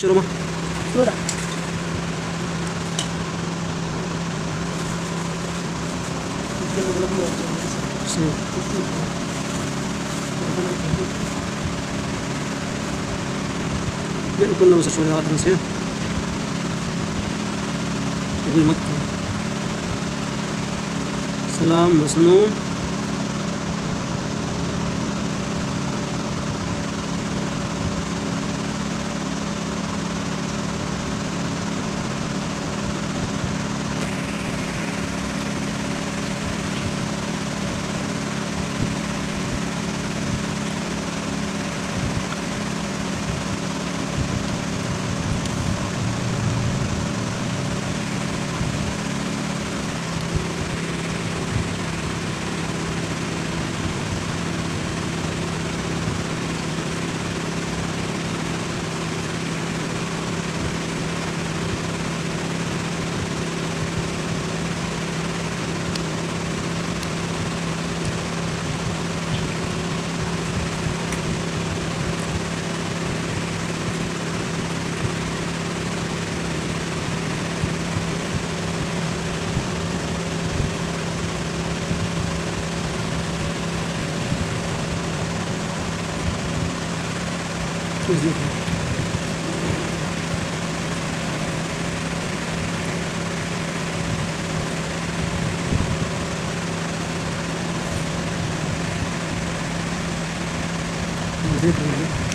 شنو صورة. كنا مستشفى الإدارة التونسية يقول مكة سلام مسنون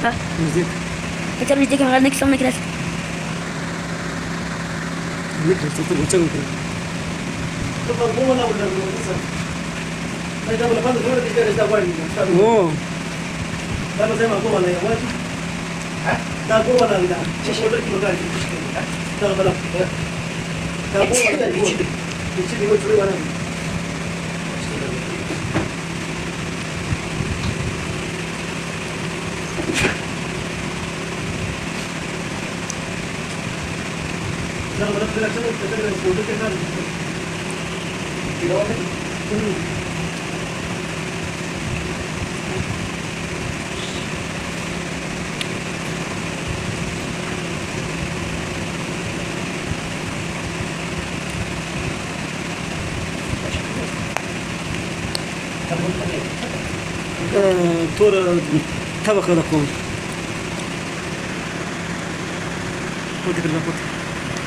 ها مزيك kita harus jaga makan next sama kelas مكة تطلب وتسوي كده اوه دكتور طبقة لكم ودك الباقوت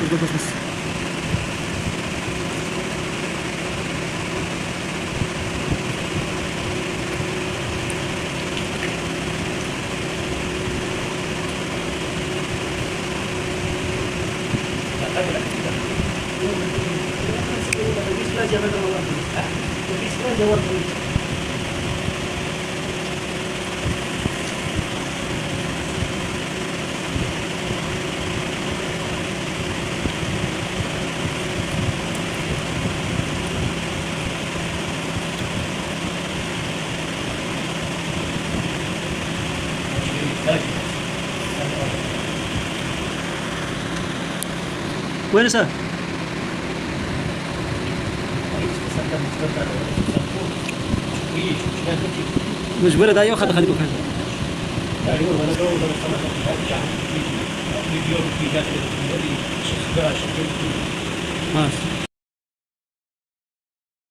الباقوت بس وين سا؟ مش بلد ايوه خد خليكم خالد